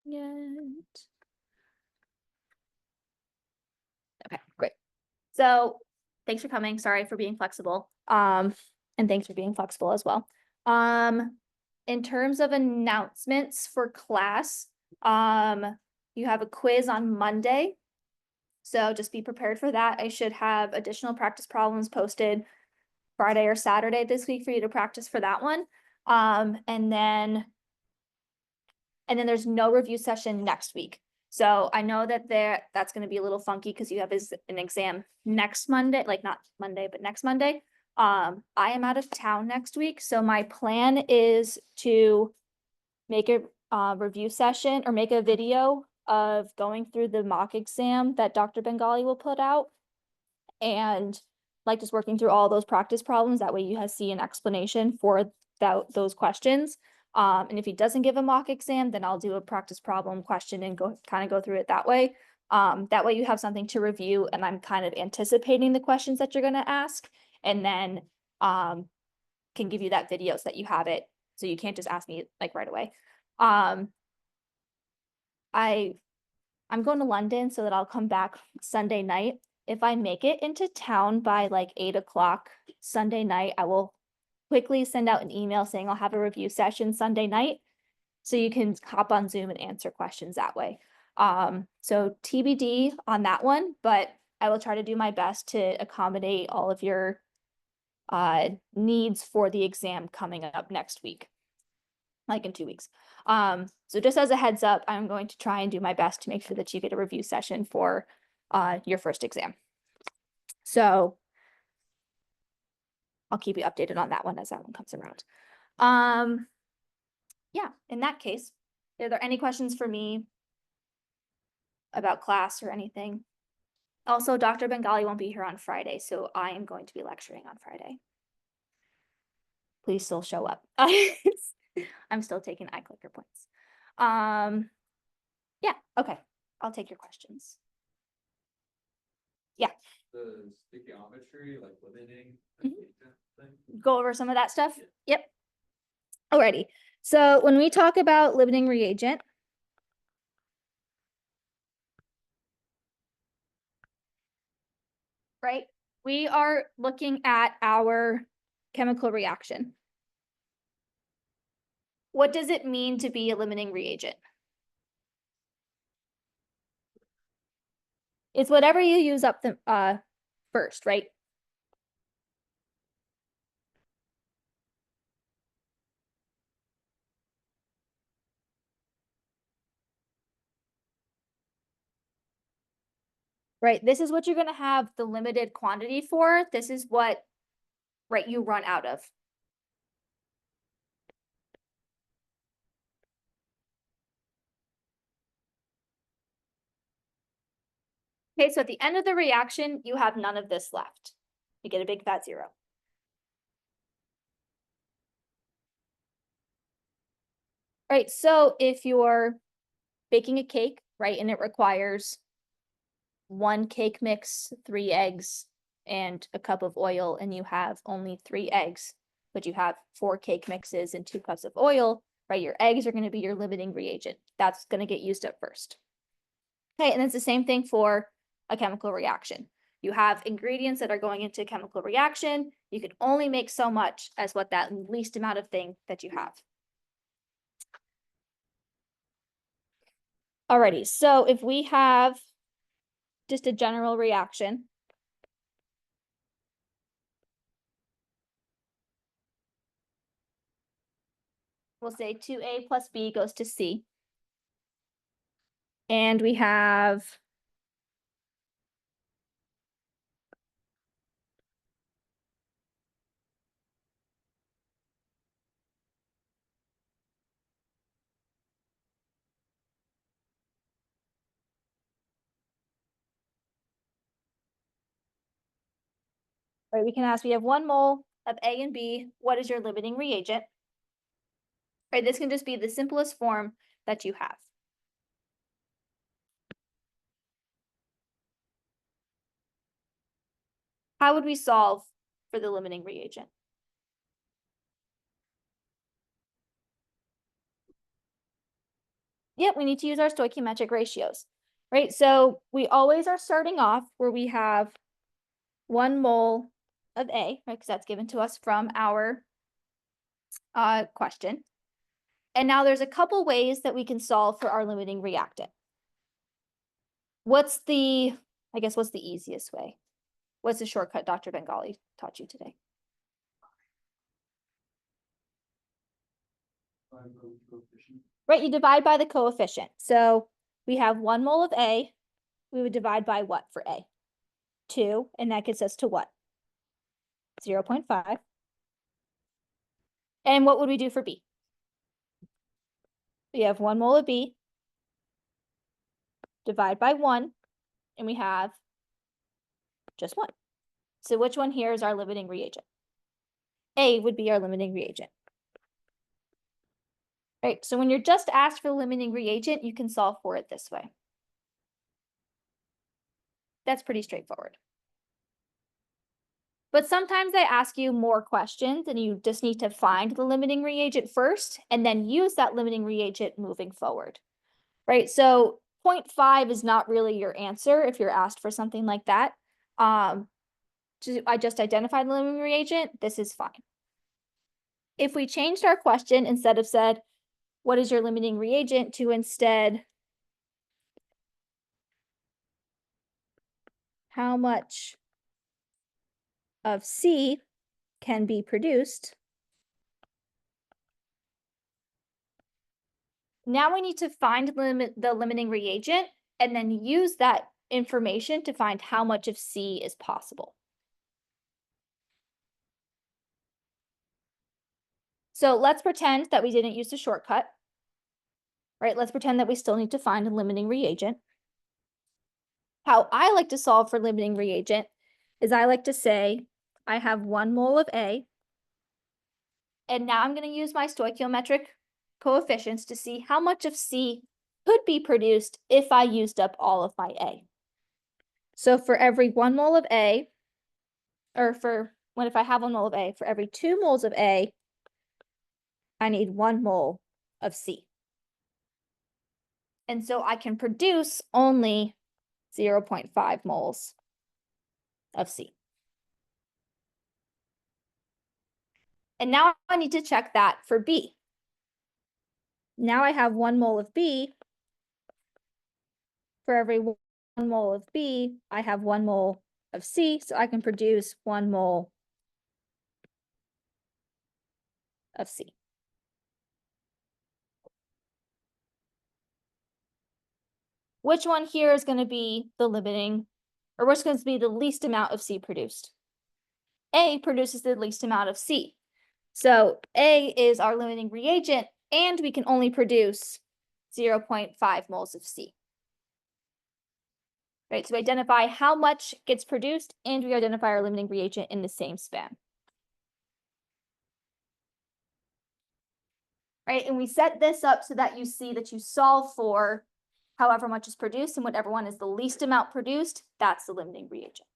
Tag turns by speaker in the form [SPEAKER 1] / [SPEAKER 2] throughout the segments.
[SPEAKER 1] yet. Okay, great. So thanks for coming. Sorry for being flexible. And thanks for being flexible as well. In terms of announcements for class, you have a quiz on Monday. So just be prepared for that. I should have additional practice problems posted Friday or Saturday this week for you to practice for that one. And then there's no review session next week. So I know that that's going to be a little funky because you have an exam next Monday, like not Monday, but next Monday. I am out of town next week. So my plan is to make a review session or make a video of going through the mock exam that Dr. Bengali will put out. And like just working through all those practice problems. That way you see an explanation for those questions. And if he doesn't give a mock exam, then I'll do a practice problem question and go through it that way. That way you have something to review, and I'm kind of anticipating the questions that you're going to ask, and then can give you that video so that you have it, so you can't just ask me like right away. I'm going to London so that I'll come back Sunday night. If I make it into town by like 8 o'clock Sunday night, I will quickly send out an email saying I'll have a review session Sunday night, so you can hop on Zoom and answer questions that way. So TBD on that one, but I will try to do my best to accommodate all of your needs for the exam coming up next week, like in 2 weeks. So just as a heads up, I'm going to try and do my best to make sure that you get a review session for your first exam. So I'll keep you updated on that one as that one comes around. Yeah, in that case, are there any questions for me about class or anything? Also, Dr. Bengali won't be here on Friday, so I am going to be lecturing on Friday. Please still show up. I'm still taking iClicker points. Yeah, okay. I'll take your questions. Yeah.
[SPEAKER 2] The stoichiometry, like limiting thing.
[SPEAKER 1] Go over some of that stuff. Yep. Alrighty. So when we talk about limiting reagent, right, we are looking at our chemical reaction. What does it mean to be a limiting reagent? It's whatever you use up the first, right? Right, this is what you're going to have the limited quantity for. This is what, right, you run out of. Okay, so at the end of the reaction, you have none of this left. You get a big fat zero. Right, so if you're baking a cake, right, and it requires 1 cake mix, 3 eggs, and a cup of oil, and you have only 3 eggs, but you have 4 cake mixes and 2 cups of oil, right, your eggs are going to be your limiting reagent. That's going to get used up first. Okay, and it's the same thing for a chemical reaction. You have ingredients that are going into a chemical reaction. You can only make so much as what that least amount of thing that you have. Alrighty, so if we have just a general reaction, we'll say 2A plus B goes to C. And we have right, we can ask, we have 1 mole of A and B. What is your limiting reagent? Right, this can just be the simplest form that you have. How would we solve for the limiting reagent? Yep, we need to use our stoichiometric ratios, right? So we always are starting off where we have 1 mole of A, right? Because that's given to us from our question. And now there's a couple ways that we can solve for our limiting reactant. What's the easiest way? What's the shortcut Dr. Bengali taught you today? Right, you divide by the coefficient. So we have 1 mole of A, we would divide by what for A? 2, and that gets us to what? 0.5. And what would we do for B? We have 1 mole of B, divide by 1, and we have just 1. So which one here is our limiting reagent? A would be our limiting reagent. Right, so when you're just asked for the limiting reagent, you can solve for it this way. That's pretty straightforward. But sometimes they ask you more questions and you just need to find the limiting reagent first and then use that limiting reagent moving forward, right? So 0.5 is not really your answer if you're asked for something like that. I just identified the limiting reagent, this is fine. If we changed our question, instead of said, what is your limiting reagent, to instead, how much of C can be produced? Now we need to find the limiting reagent and then use that information to find how much of C is possible. So let's pretend that we didn't use the shortcut, right? Let's pretend that we still need to find a limiting reagent. How I like to solve for limiting reagent is I like to say I have 1 mole of A, and now I'm going to use my stoichiometric coefficients to see how much of C could be produced if I used up all of my A. So for every 1 mole of A, if I have 1 mole of A, for every 2 moles of A, I need 1 mole of C. And so I can produce only 0.5 moles of C. And now I need to check that for B. Now I have 1 mole of B. For every 1 mole of B, I have 1 mole of C, so I can produce 1 mole of C. Which one here is going to be the limiting, or what's going to be the least amount of C produced? A produces the least amount of C. So A is our limiting reagent, and we can only produce 0.5 moles of C. Right, so we identify how much gets produced, and we identify our limiting reagent in the same span. Right, and we set this up so that you see that you solve for however much is produced, and whatever one is the least amount produced, that's the limiting reagent.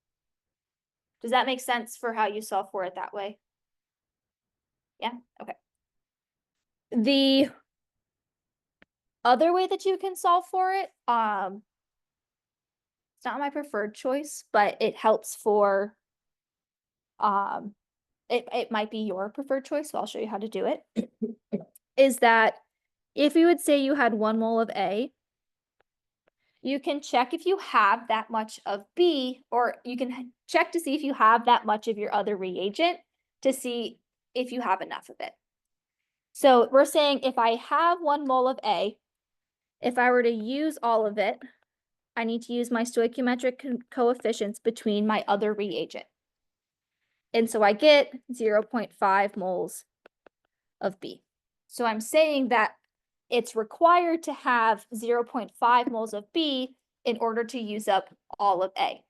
[SPEAKER 1] Does that make sense for how you solve for it that way? Yeah, okay. The other way that you can solve for it, it's not my preferred choice, but it helps for, it might be your preferred choice, so I'll show you how to do it, is that if you would say you had 1 mole of A, you can check if you have that much of B, or you can check to see if you have that much of your other reagent to see if you have enough of it. So we're saying if I have 1 mole of A, if I were to use all of it, I need to use my stoichiometric coefficients between my other reagent. And so I get 0.5 moles of B. So I'm saying that it's required to have 0.5 moles of B in order to use up all of A.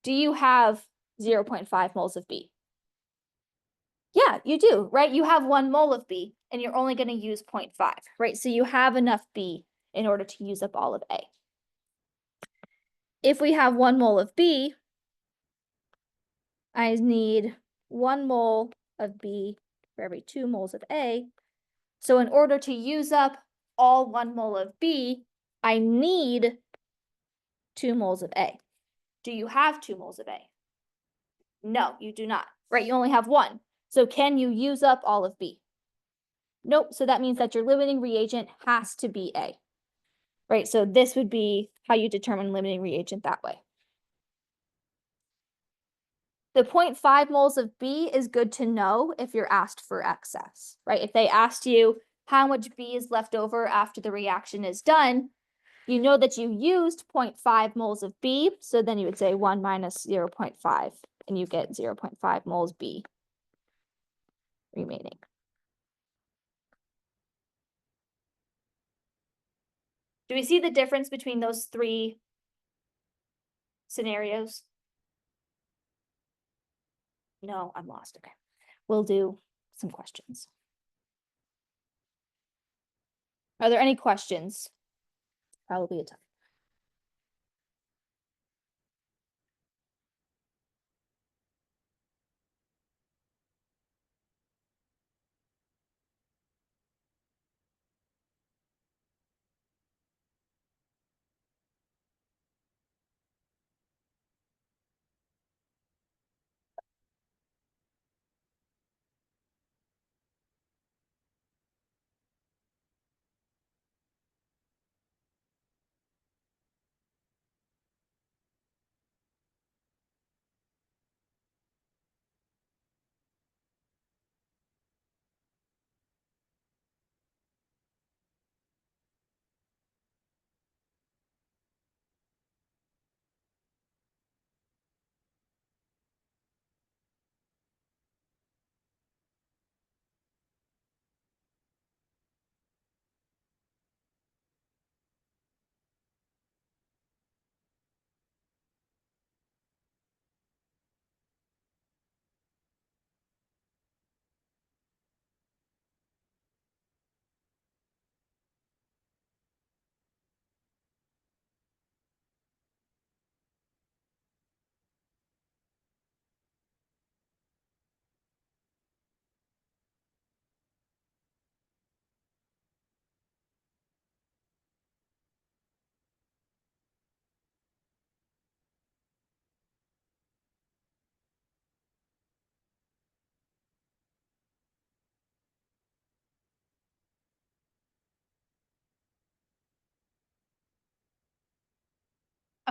[SPEAKER 1] Do you have 0.5 moles of B? Yeah, you do, right? You have 1 mole of B and you're only going to use 0.5, right? So you have enough B in order to use up all of A. If we have 1 mole of B, I need 1 mole of B for every 2 moles of A. So in order to use up all 1 mole of B, I need 2 moles of A. Do you have 2 moles of A? No, you do not, right? You only have 1. So can you use up all of B? Nope. So that means that your limiting reagent has to be A, right? So this would be how you determine limiting reagent that way. The 0.5 moles of B is good to know if you're asked for excess, right? If they asked you how much B is left over after the reaction is done, you know that you used 0.5 moles of B, so then you would say 1 minus 0.5, and you get 0.5 moles B remaining. Do we see the difference between those 3 scenarios? No, I'm lost. Okay. We'll do some questions. Are there any questions? Probably a ton.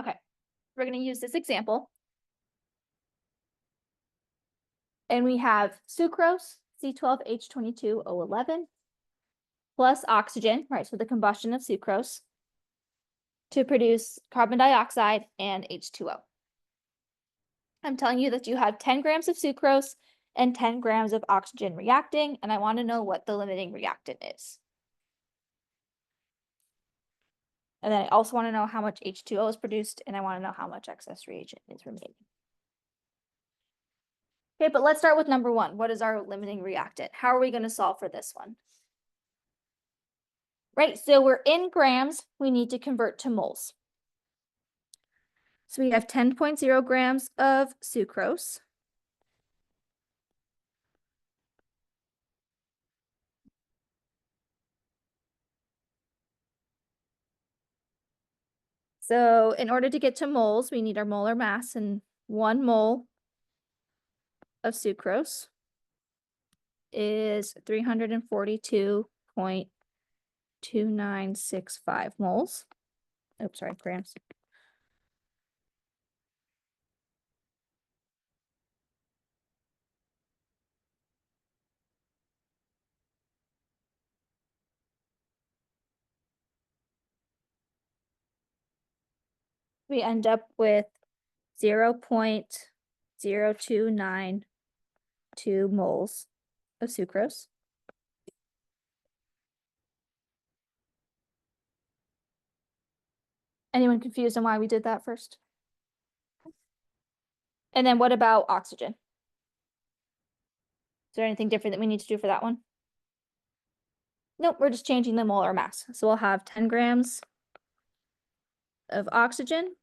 [SPEAKER 1] Okay, we're going to use this example. And we have sucrose, C12H22O11, plus oxygen, right, so the combustion of sucrose, to produce carbon dioxide and H2O. I'm telling you that you have 10 grams of sucrose and 10 grams of oxygen reacting, and I want to know what the limiting reactant is. And then I also want to know how much H2O is produced, and I want to know how much excess reagent is remaining. Okay, but let's start with number 1. What is our limiting reactant? How are we going to solve for this one? Right, so we're in grams, we need to convert to moles. So we have 10.0 grams of sucrose. So in order to get to moles, we need our molar mass, and 1 mole of sucrose is 342.2965 moles. Oops, sorry, grams. We end up with 0.0292 moles of sucrose. Anyone confused on why we did that first? And then what about oxygen? Is there anything different that we need to do for that one? Nope, we're just changing the molar mass. So we'll have 10 grams of oxygen.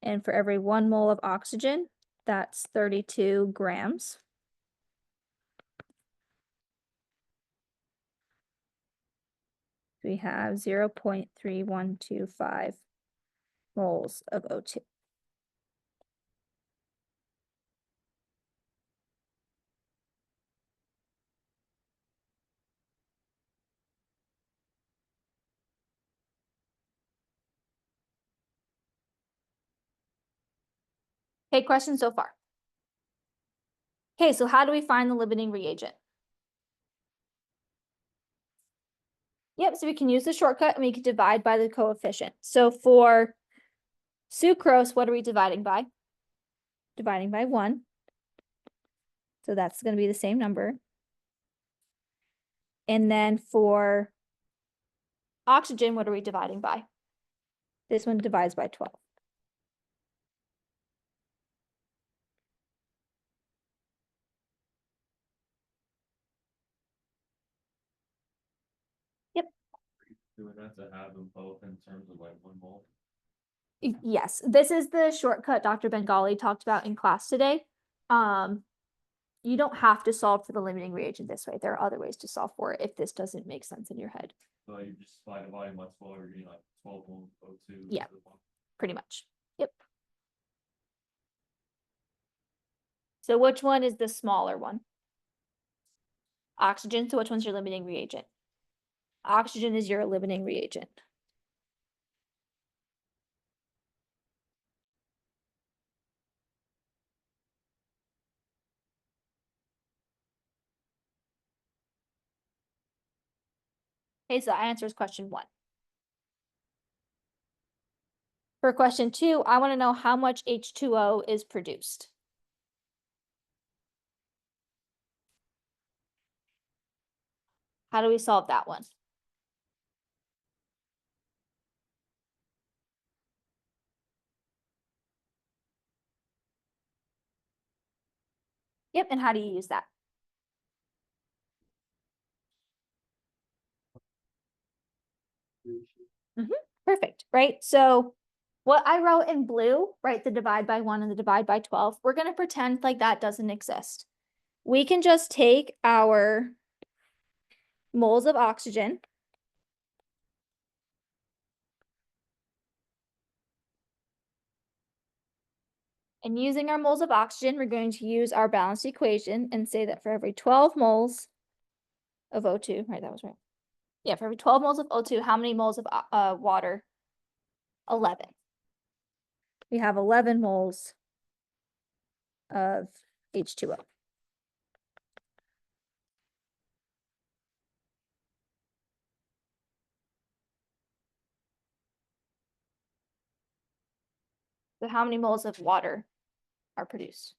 [SPEAKER 1] And for every 1 mole of oxygen, that's 32 grams. We have 0.3125 moles of O2. Okay, questions so far? Okay, so how do we find the limiting reagent? Yep, so we can use the shortcut and we can divide by the coefficient. So for sucrose, what are we dividing by? Dividing by 1. So that's going to be the same number. And then for oxygen, what are we dividing by? This one divides by 12. Yep.
[SPEAKER 2] Doing that to have them both in terms of like 1 mole.
[SPEAKER 1] Yes, this is the shortcut Dr. Bengali talked about in class today. You don't have to solve for the limiting reagent this way. There are other ways to solve for it if this doesn't make sense in your head.
[SPEAKER 2] So you just by dividing by 12, you're getting like 12 moles of O2.
[SPEAKER 1] Yeah. Pretty much. Yep. So which one is the smaller one? Oxygen. So which one's your limiting reagent? Oxygen is your limiting reagent. Okay, so that answers question 1. For question 2, I want to know how much H2O is produced. How do we solve that one? Yep, and how do you use that? Perfect, right? So what I wrote in blue, right, the divide by 1 and the divide by 12, we're going to pretend like that doesn't exist. We can just take our moles of oxygen and using our moles of oxygen, we're going to use our balanced equation and say that for every 12 moles of O2, right, that was right. Yeah, for every 12 moles of O2, how many moles of water? 11. We have 11 moles of H2O. So how many moles of water are produced?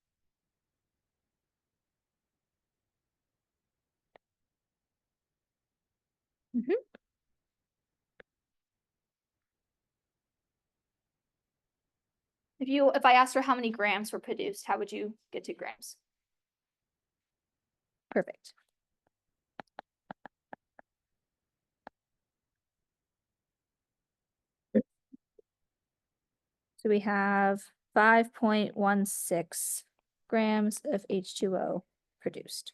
[SPEAKER 1] If I asked her how many grams were produced, how would you get to grams? Perfect. So we have 5.16 grams of H2O produced.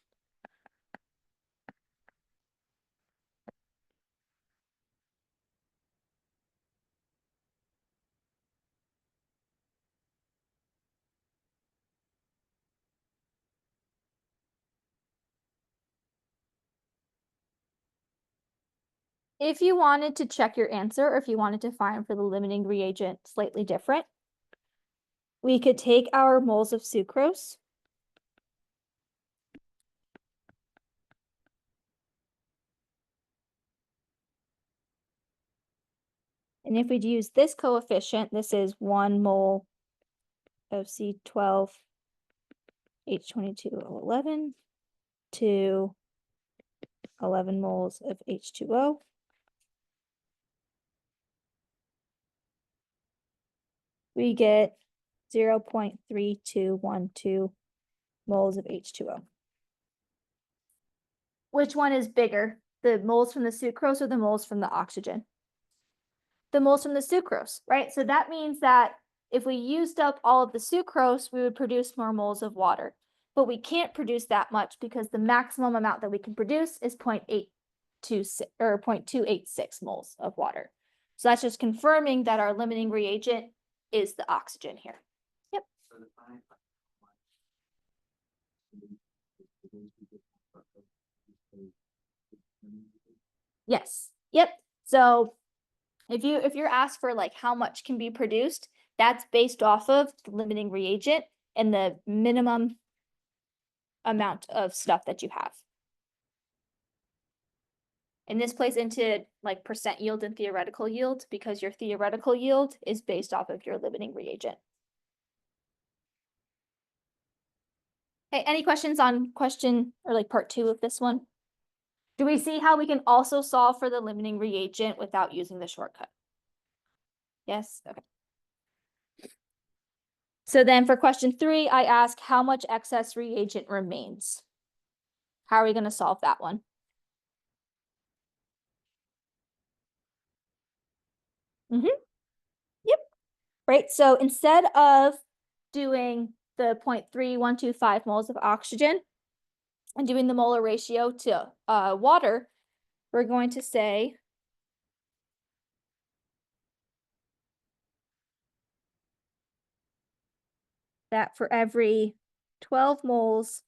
[SPEAKER 1] If you wanted to check your answer, or if you wanted to find for the limiting reagent slightly different, we could take our moles of sucrose and if we'd use this coefficient, this is 1 mole of C12 H22O11 to 11 moles of H2O. We get 0.3212 moles of H2O. Which one is bigger, the moles from the sucrose or the moles from the oxygen? The moles from the sucrose, right? So that means that if we used up all of the sucrose, we would produce more moles of water. But we can't produce that much because the maximum amount that we can produce is 0.8. or 0.286 moles of water. So that's just confirming that our limiting reagent is the oxygen here. Yep. Yes. Yep. So if you're asked for like how much can be produced, that's based off of the limiting reagent and the minimum amount of stuff that you have. And this plays into like percent yield and theoretical yield because your theoretical yield is based off of your limiting reagent. Okay, any questions on question or like part 2 of this one? Do we see how we can also solve for the limiting reagent without using the shortcut? Yes, okay. So then for question 3, I ask how much excess reagent remains. How are we going to solve that one? Yep. Right. So instead of doing the 0.3125 moles of oxygen and doing the molar ratio to water, we're going to say that for every 12 moles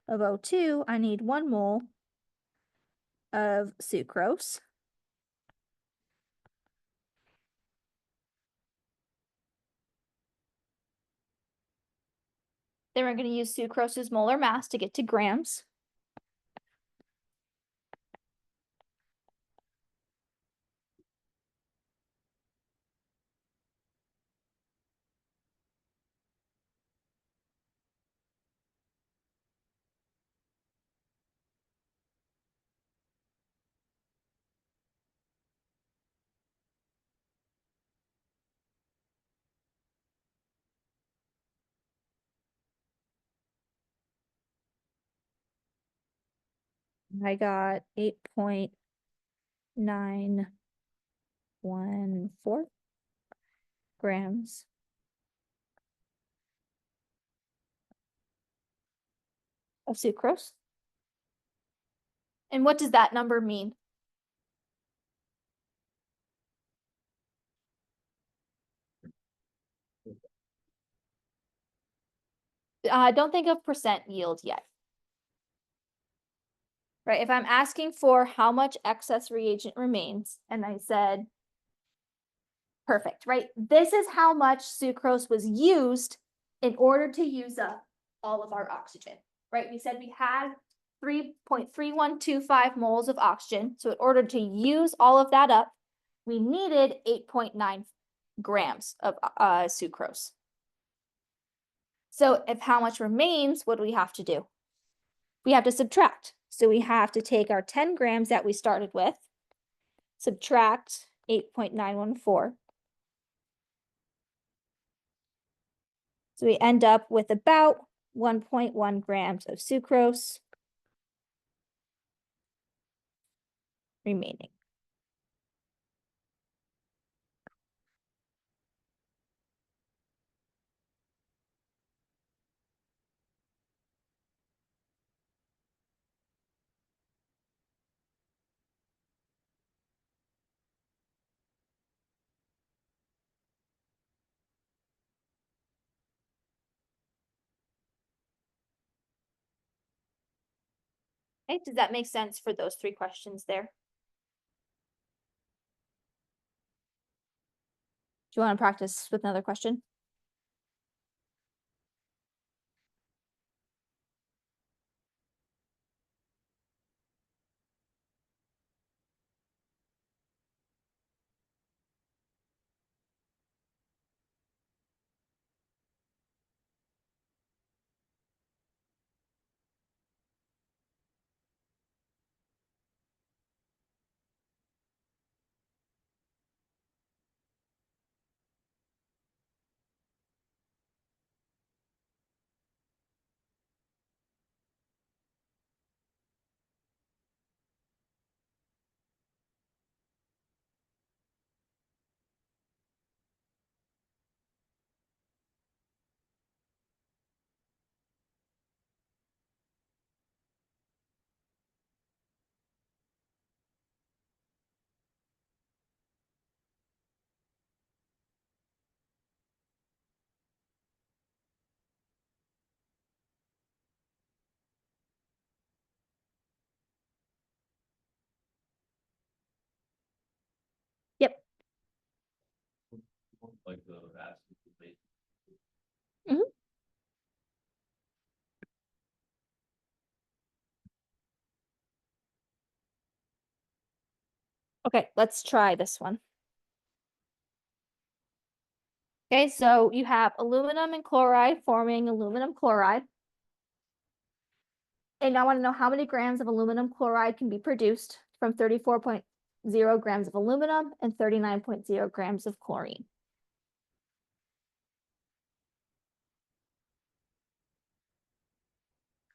[SPEAKER 1] of O2, I need 1 mole of sucrose. Then we're going to use sucrose's molar mass to get to grams. I got 8.914 grams of sucrose. And what does that number mean? Don't think of percent yield yet. Right, if I'm asking for how much excess reagent remains, and I said, perfect, right? This is how much sucrose was used in order to use up all of our oxygen, right? We said we had 3.3125 moles of oxygen. So in order to use all of that up, we needed 8.9 grams of sucrose. So if how much remains, what do we have to do? We have to subtract. So we have to take our 10 grams that we started with, subtract 8.914. So we end up with about 1.1 grams of sucrose remaining. Okay, does that make sense for those 3 questions there? Do you want to practice with another question?
[SPEAKER 2] like the acid.
[SPEAKER 1] Okay, let's try this one. Okay, so you have aluminum and chloride forming aluminum chloride. And I want to know how many grams of aluminum chloride can be produced from 34.0 grams of aluminum and 39.0 grams of chlorine.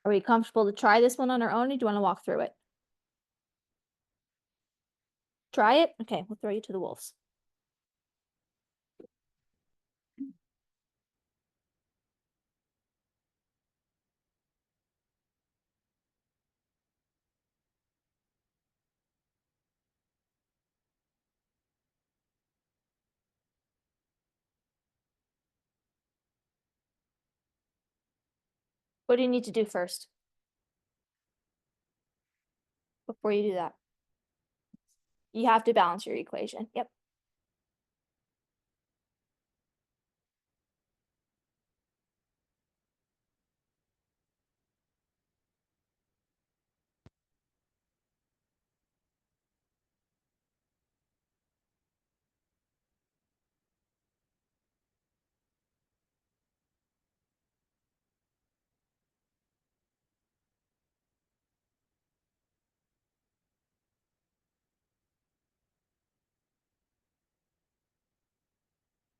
[SPEAKER 1] Are we comfortable to try this one on our own, or do you want to walk through it? Try it? Okay, we'll throw you to the wolves. What do you need to do first? Before you do that? You have to balance your equation. Yep.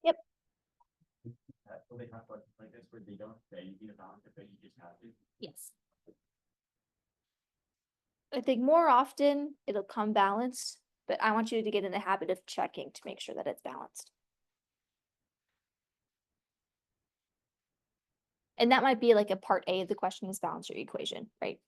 [SPEAKER 1] Yep.
[SPEAKER 2] So they have like this where they don't say you need a balance, but you just have to.
[SPEAKER 1] Yes. I think more often it'll come balanced, but I want you to get in the habit of checking to make sure that it's balanced. And that might be like a part A of the question is balance your equation, right?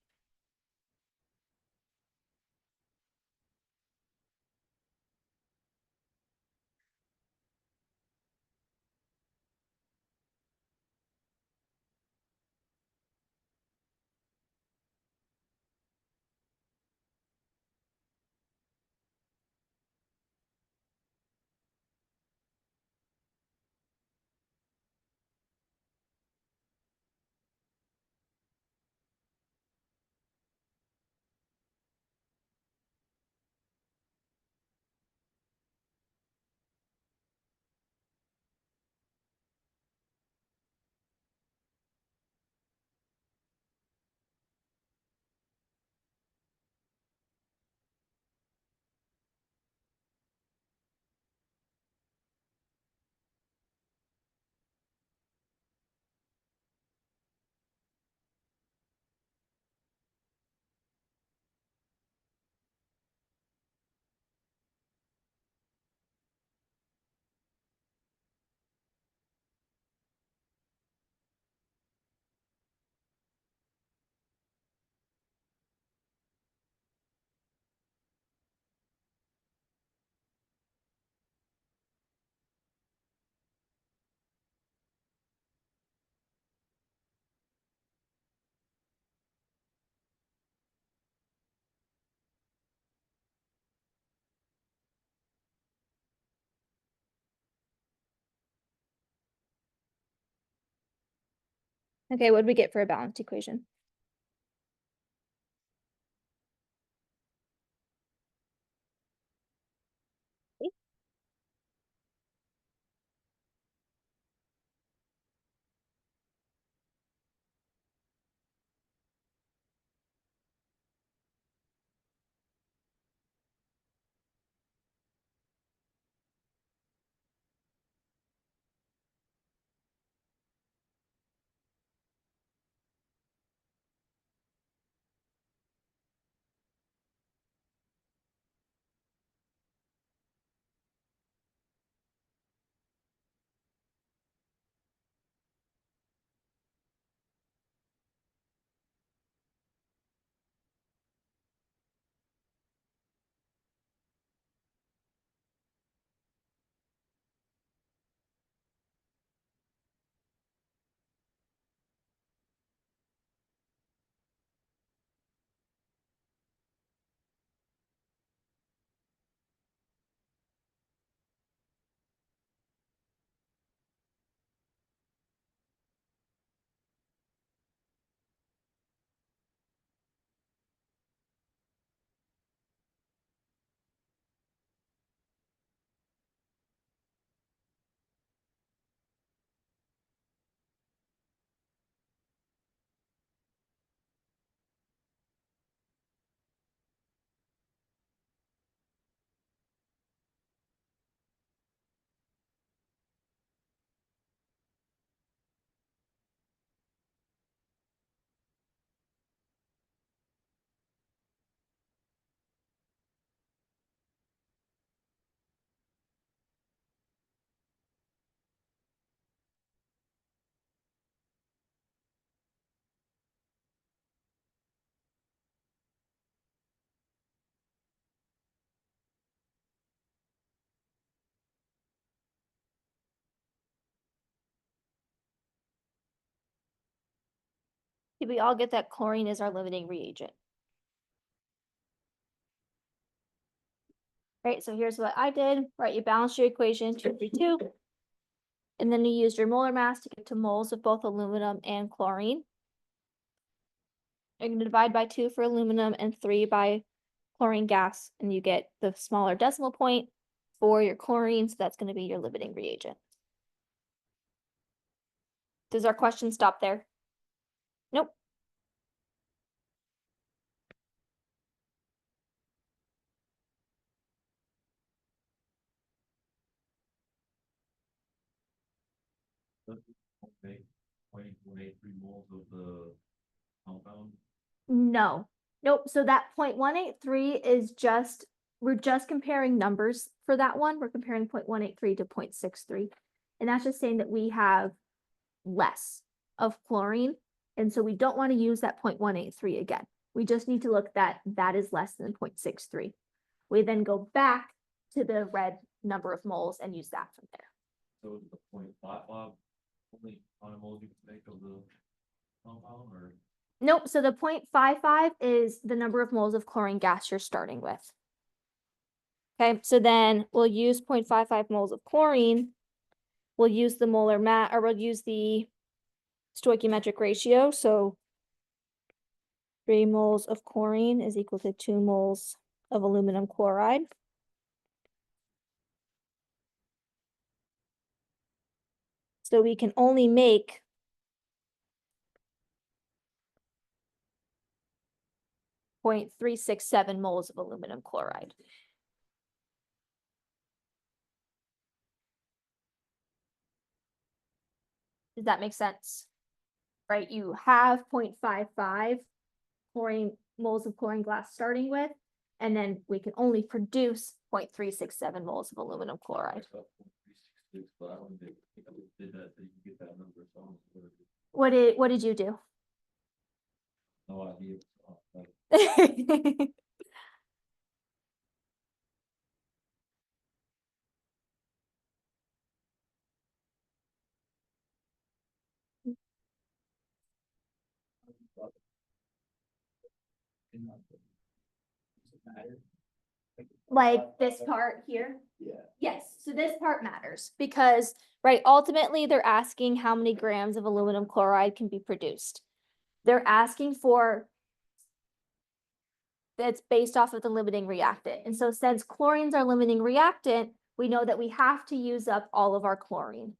[SPEAKER 1] Okay, what did we get for a balanced equation? Did we all get that chlorine is our limiting reagent? Right, so here's what I did, right? You balanced your equation 2, 3, 2. And then you used your molar mass to get to moles of both aluminum and chlorine. You're gonna divide by 2 for aluminum and 3 by chlorine gas, and you get the smaller decimal point for your chlorine, so that's gonna be your limiting reagent. Does our question stop there? Nope.
[SPEAKER 2] Make 0.183 moles of the compound.
[SPEAKER 1] No, nope, so that 0.183 is just, we're just comparing numbers for that one. We're comparing 0.183 to 0.63. And that's just saying that we have less of chlorine. And so we don't want to use that 0.183 again. We just need to look that that is less than 0.63. We then go back to the red number of moles and use that from there.
[SPEAKER 2] So the 0.55 only on a mole you can make of the compound, or?
[SPEAKER 1] Nope, so the 0.55 is the number of moles of chlorine gas you're starting with. Okay, so then we'll use 0.55 moles of chlorine. We'll use the molar mass, or we'll use the stoichiometric ratio. So 3 moles of chlorine is equal to 2 moles of aluminum chloride. So we can only make 0.367 moles of aluminum chloride. Does that make sense? Right, you have 0.55 moles of chlorine glass starting with, and then we can only produce 0.367 moles of aluminum chloride.
[SPEAKER 2] But I don't think I did that, so you can get that number. So I don't know
[SPEAKER 1] What did you do?
[SPEAKER 2] no idea. Like,
[SPEAKER 1] Like this part here?
[SPEAKER 2] Yeah.
[SPEAKER 1] Yes, so this part matters because, right, ultimately they're asking how many grams of aluminum chloride can be produced. They're asking for that's based off of the limiting reactant. And so since chlorine's our limiting reactant, we know that we have to use up all of our chlorine.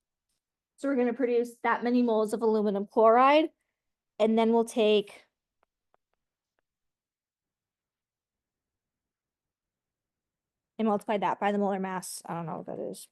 [SPEAKER 1] So we're going to produce that many moles of aluminum chloride, and then we'll take and multiply that by the molar mass. I don't know what that is.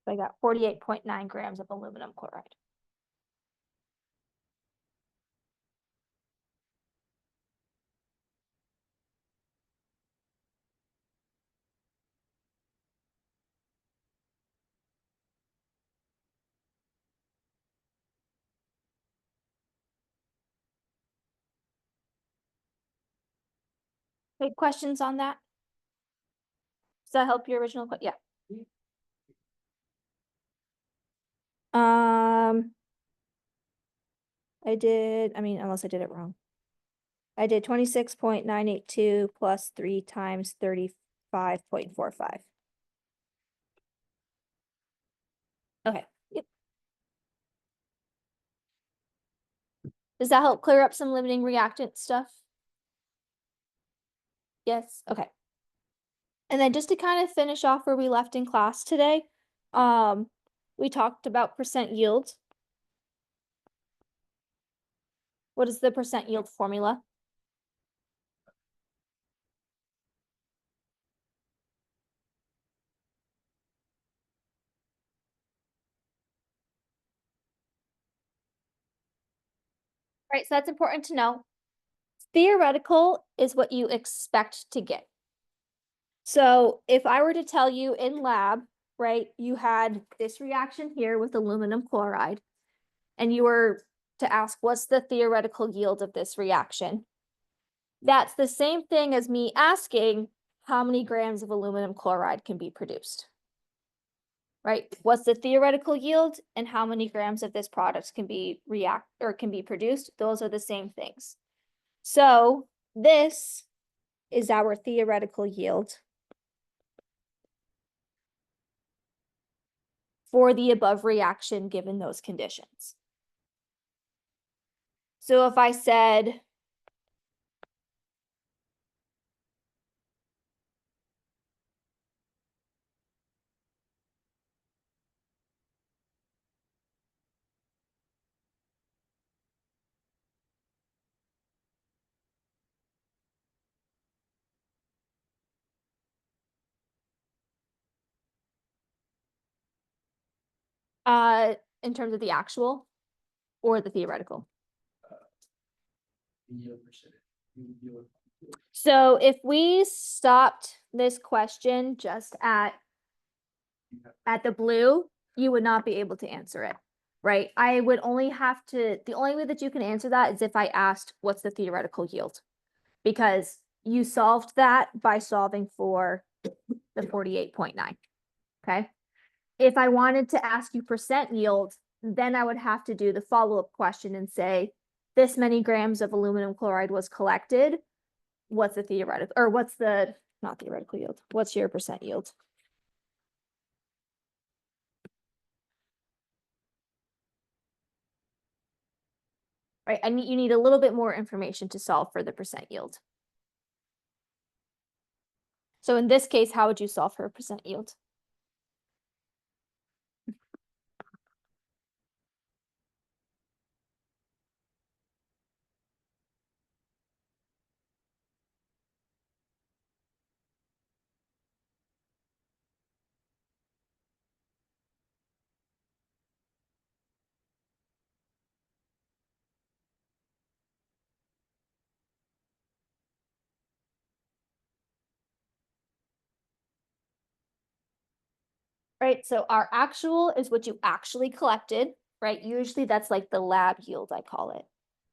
[SPEAKER 1] So I got 48.9 grams of aluminum chloride. Okay, questions on that? Does that help your original? Yeah. I mean, unless I did it wrong. I did 26.982 plus 3 times 35.45. Okay. Yep. Does that help clear up some limiting reactant stuff? Yes, okay. And then just to kind of finish off where we left in class today, we talked about percent yield. What is the percent yield formula? Right, so that's important to know. Theoretical is what you expect to get. So if I were to tell you in lab, right, you had this reaction here with aluminum chloride, and you were to ask, what's the theoretical yield of this reaction? That's the same thing as me asking how many grams of aluminum chloride can be produced. Right? What's the theoretical yield and how many grams of this product can be produced? Those are the same things. So this is our theoretical yield for the above reaction given those conditions. So if I said in terms of the actual or the theoretical. So if we stopped this question just at the blue, you would not be able to answer it, right? I would only have to, the only way that you can answer that is if I asked, what's the theoretical yield? Because you solved that by solving for the 48.9, okay? If I wanted to ask you percent yield, then I would have to do the follow-up question and say, this many grams of aluminum chloride was collected. What's the theoretical, or what's the, not theoretical yield, what's your percent yield? Right, and you need a little bit more information to solve for the percent yield. So in this case, how would you solve for a percent yield? Right, so our actual is what you actually collected, right? Usually that's like the lab yield, I call it,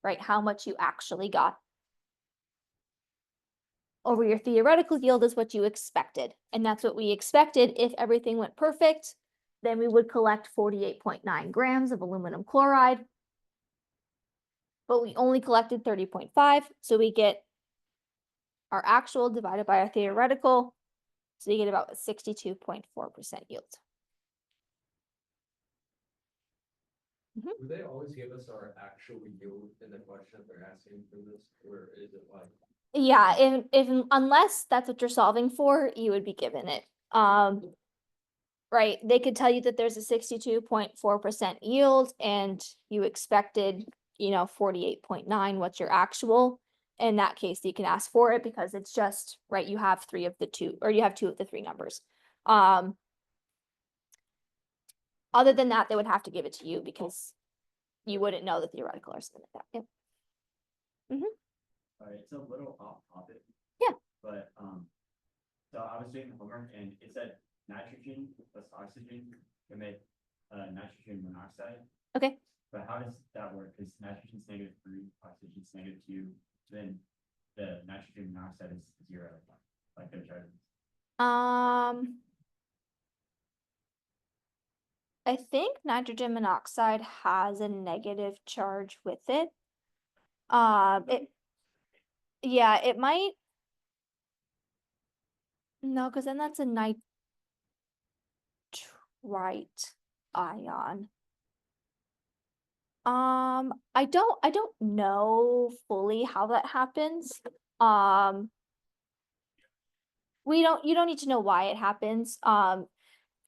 [SPEAKER 1] right? How much you actually got. Over your theoretical yield is what you expected. And that's what we expected. If everything went perfect, then we would collect 48.9 grams of aluminum chloride. But we only collected 30.5. So we get our actual divided by our theoretical. So you get about 62.4% yield.
[SPEAKER 2] Do they always give us our actual yield in the question if they're asking for this, or is it like?
[SPEAKER 1] Yeah, if unless that's what you're solving for, you would be given it. Right, they could tell you that there's a 62.4% yield and you expected, 48.9, what's your actual? In that case, you can ask for it because it's just, right, you have three of the two, or you have two of the three numbers. Other than that, they would have to give it to you because you wouldn't know the theoretical or something like that. Yep.
[SPEAKER 3] Alright, it's a little off topic.
[SPEAKER 1] Yeah.
[SPEAKER 3] But, so I was doing homework and it said nitrogen plus oxygen can make, nitrogen monoxide.
[SPEAKER 1] Okay.
[SPEAKER 3] But how does that work? Cause nitrogen's -3, oxygen's -2, then the nitrogen monoxide is 0, like their charges.
[SPEAKER 1] I think nitrogen monoxide has a negative charge with it. Yeah, it might. No, because then that's a nitrite ion. I don't know fully how that happens. You don't need to know why it happens.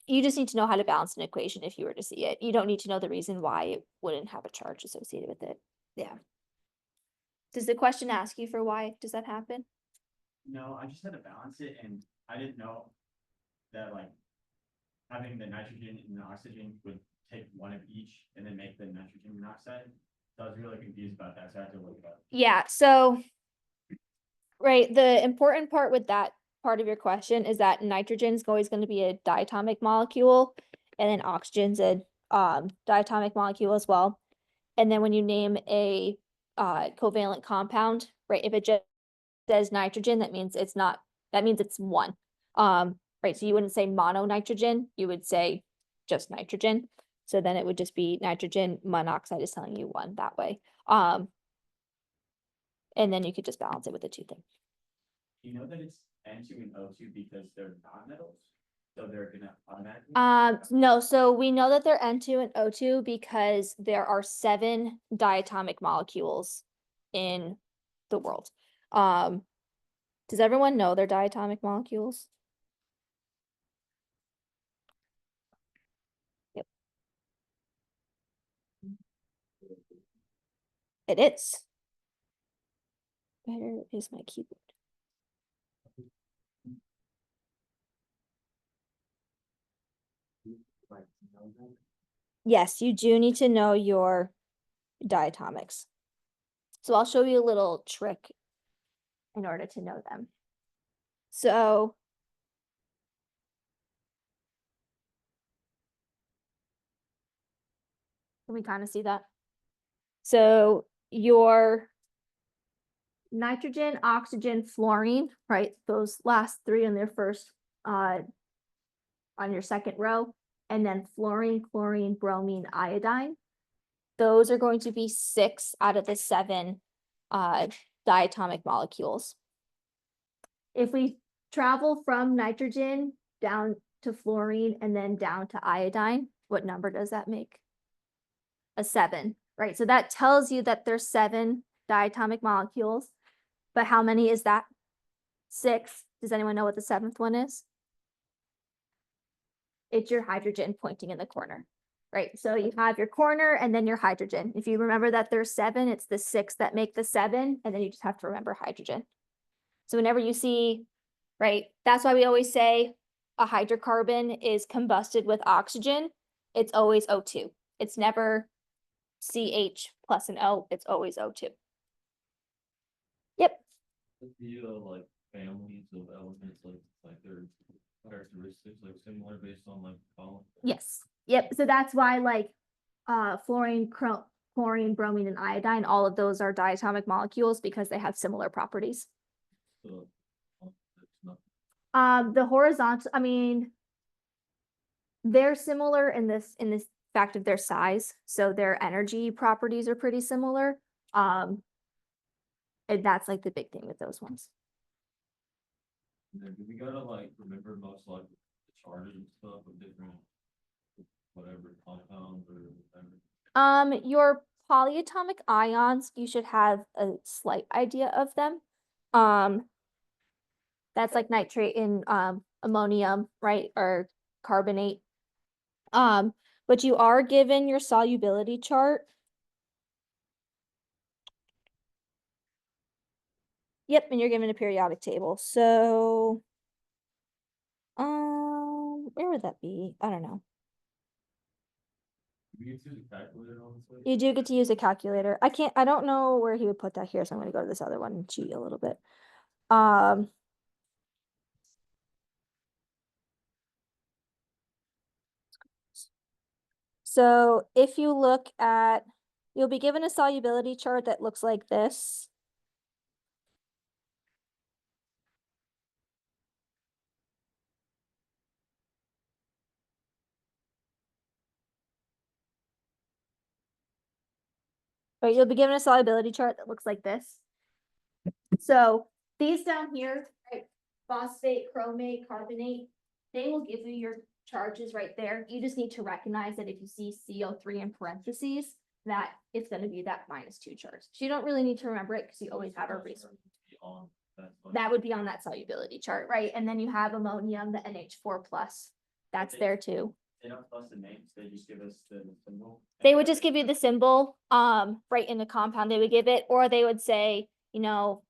[SPEAKER 1] You just need to know how to balance an equation if you were to see it. You don't need to know the reason why it wouldn't have a charge associated with it. Yeah. Does the question ask you for why does that happen?
[SPEAKER 3] No, I just had to balance it and I didn't know that like having the nitrogen and the oxygen would take one of each and then make the nitrogen monoxide. So I was really confused about that, so I had to look it up.
[SPEAKER 1] Yeah, so. Right, the important part with that part of your question is that nitrogen is always gonna be a diatomic molecule, and then oxygen's a diatomic molecule as well. And then when you name a covalent compound, right, if it just says nitrogen, that means it's not, that means it's one. Right, so you wouldn't say mononitrogen, you would say just nitrogen. So then it would just be nitrogen monoxide is telling you one that way. And then you could just balance it with the two things.
[SPEAKER 3] You know that it's N2 and O2 because they're non-metals, so they're gonna automatically.
[SPEAKER 1] No, so we know that they're N2 and O2 because there are 7 diatomic molecules in the world. Does everyone know their diatomic molecules? Yep. It is. Where is my keyboard? Yes, you do need to know your diatomics. So I'll show you a little trick in order to know them. So can we kind of see that? So your nitrogen, oxygen, fluorine, right? Those last 3 on their first, on your second row, and then fluorine, chlorine, bromine, iodine. Those are going to be 6 out of the 7 diatomic molecules. If we travel from nitrogen down to fluorine and then down to iodine, what number does that make? A 7, right? So that tells you that there's 7 diatomic molecules, but how many is that? 6. Does anyone know what the 7th one is? It's your hydrogen pointing in the corner, right? So you have your corner and then your hydrogen. If you remember that there's 7, it's the 6 that make the 7, and then you just have to remember hydrogen. So whenever you see, right, that's why we always say a hydrocarbon is combusted with oxygen. It's always O2. It's never CH plus an O, it's always O2. Yep.
[SPEAKER 2] The like families of elements, like their characteristics, like similar based on like column.
[SPEAKER 1] Yes. Yep. So that's why like fluorine, chlorine, bromine, and iodine, all of those are diatomic molecules because they have similar properties.
[SPEAKER 2] So it's not
[SPEAKER 1] The horizontal, I mean, they're similar in this fact of their size. So their energy properties are pretty similar. And that's like the big thing with those ones.
[SPEAKER 2] and then do we gotta like remember most like the charges and stuff of different whatever compounds or whatever.
[SPEAKER 1] Your polyatomic ions, you should have a slight idea of them. That's like nitrate and ammonium, right? Or carbonate. But you are given your solubility chart. Yep, and you're given a periodic table. So, where would that be? I don't know.
[SPEAKER 2] Do we get to use a calculator on this way?
[SPEAKER 1] You do get to use a calculator. I don't know where he would put that here, so I'm gonna go to this other one and cheat a little bit. So if you look at, you'll be given a solubility chart that looks like this. Right, you'll be given a solubility chart that looks like this. So these down here, right, phosphate, chromate, carbonate, they will give you your charges right there. You just need to recognize that if you see CO3 in parentheses, that it's going to be that -2 charge. So you don't really need to remember it because you always have a resource. That would be on that solubility chart, right? And then you have ammonium, the NH4 plus. That's there too.
[SPEAKER 3] They don't tell us the names, they just give us the symbol.
[SPEAKER 1] They would just give you the symbol, right in the compound they would give it, or they would say, you know,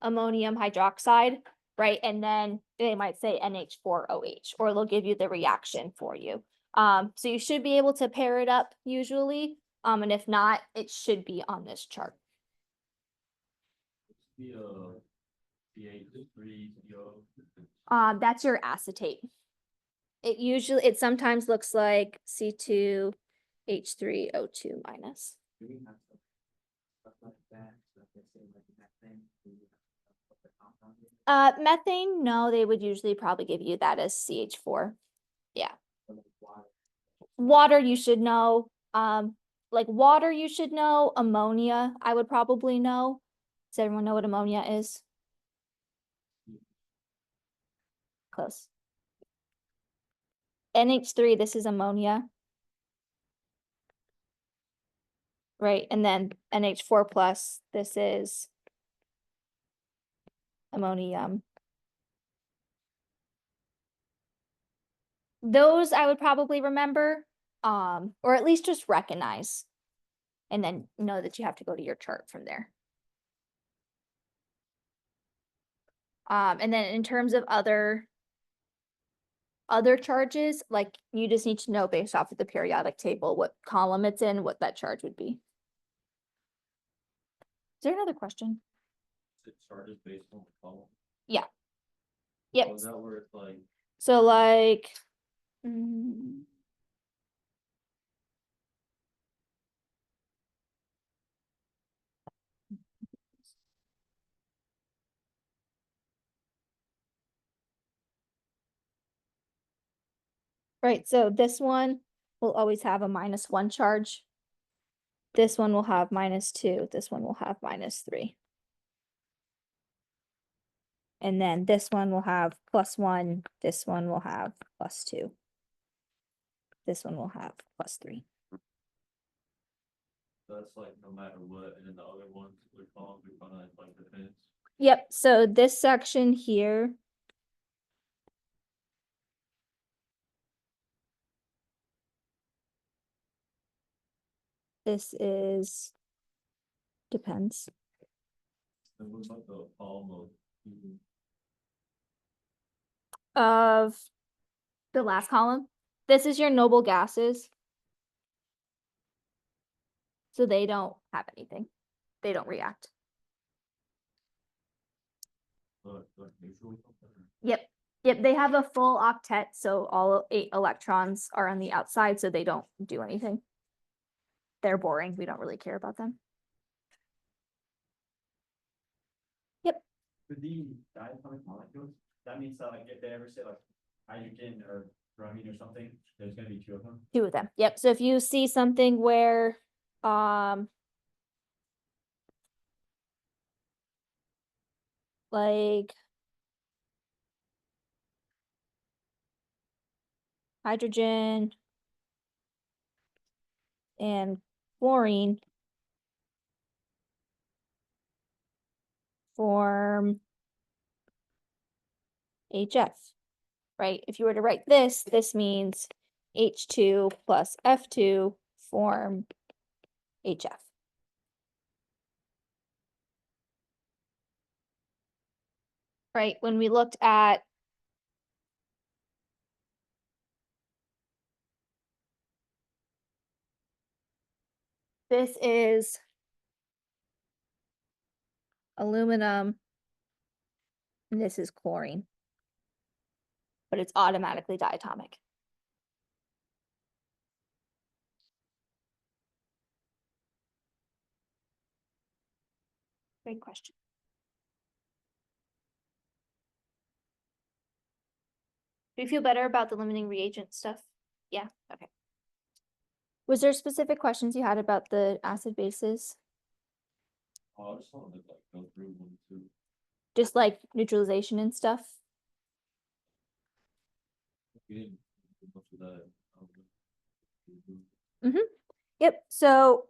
[SPEAKER 1] ammonium hydroxide, right? And then they might say NH4OH, or they'll give you the reaction for you. So you should be able to pair it up usually. And if not, it should be on this chart.
[SPEAKER 2] The, CH3, CO.
[SPEAKER 1] That's your acetate. It sometimes looks like C2H3O2 minus.
[SPEAKER 3] Do we have stuff like that, stuff that's in like methane? Do we have what the compound is?
[SPEAKER 1] Methane, no, they would usually probably give you that as CH4.
[SPEAKER 3] Or like water?
[SPEAKER 1] Water, you should know. Like water, you should know. Ammonia, I would probably know. Does everyone know what ammonia is? Close. NH3, this is ammonia. Right, and then NH4 plus, this is ammonium. Those I would probably remember, or at least just recognize. And then know that you have to go to your chart from there. And then in terms of other charges, like you just need to know based off of the periodic table, what column it's in, what that charge would be. Is there another question?
[SPEAKER 2] It charges based on the column.
[SPEAKER 1] Yep.
[SPEAKER 2] Oh, is that where it's like,
[SPEAKER 1] So like, right, so this one will always have a -1 charge. This one will have -2, this one will have -3. And then this one will have +1, this one will have +2. This one will have +3.
[SPEAKER 2] that's like no matter what, and then the other ones, we call them, we kind of like depends.
[SPEAKER 1] Yep, so this section here. This is, depends.
[SPEAKER 2] And what about the column of,
[SPEAKER 1] Of the last column, this is your noble gases. So they don't have anything. They don't react.
[SPEAKER 2] neutral?
[SPEAKER 1] Yep. Yep, they have a full octet, so all 8 electrons are on the outside, so they don't do anything. They're boring. We don't really care about them.
[SPEAKER 3] For the diatomic molecules, that means that like if they ever say like hydrogen or bromine or something, there's gonna be 2 of them.
[SPEAKER 1] 2 of them. Yep. So if you see something where like hydrogen and chlorine form HF, right? If you were to write this, this means H2 plus F2 form HF. Right, when we looked at this is aluminum, and this is chlorine, but it's automatically diatomic. Great question. Do you feel better about the limiting reagent stuff? Yeah, okay. Was there specific questions you had about the acid bases?
[SPEAKER 2] Oh, I just wanted to like go through one, two.
[SPEAKER 1] Just like neutralization and stuff?
[SPEAKER 2] We didn't do much of that. Um,
[SPEAKER 1] Yep, so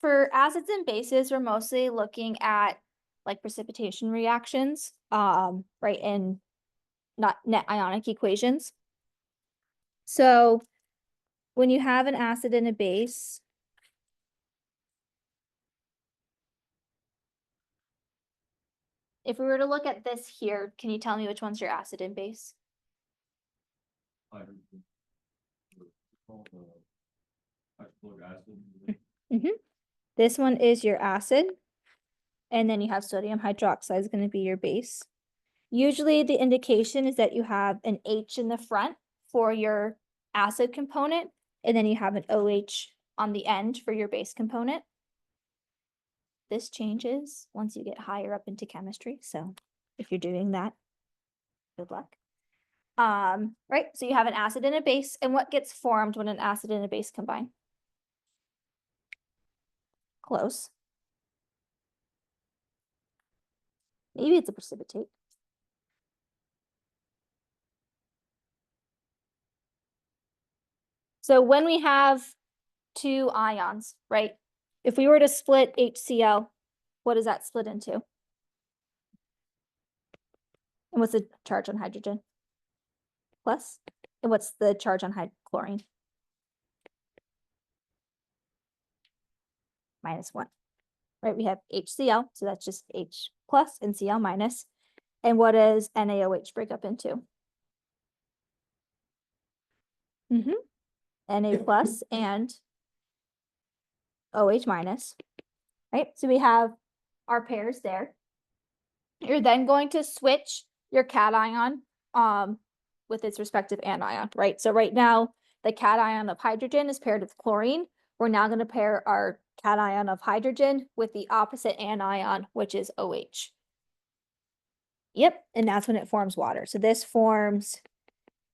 [SPEAKER 1] for acids and bases, we're mostly looking at like precipitation reactions, right, and not net ionic equations. So when you have an acid and a base, if we were to look at this here, can you tell me which one's your acid and base?
[SPEAKER 2] Hydrogen. It's called, hydrochloric acid.
[SPEAKER 1] This one is your acid. And then you have sodium hydroxide is going to be your base. Usually the indication is that you have an H in the front for your acid component, and then you have an OH on the end for your base component. This changes once you get higher up into chemistry. So if you're doing that, good luck. Right, so you have an acid and a base, and what gets formed when an acid and a base combine? Close. Maybe it's a precipitate. So when we have two ions, right? If we were to split HCl, what does that split into? And what's the charge on hydrogen? Plus. And what's the charge on chlorine? -1. Right, we have HCl, so that's just H plus and Cl minus. And what does NaOH break up into? Na plus and OH minus, right? So we have our pairs there. You're then going to switch your cation with its respective anion, right? So right now, the cation of hydrogen is paired with chlorine. We're now going to pair our cation of hydrogen with the opposite anion, which is OH. Yep, and that's when it forms water. So this forms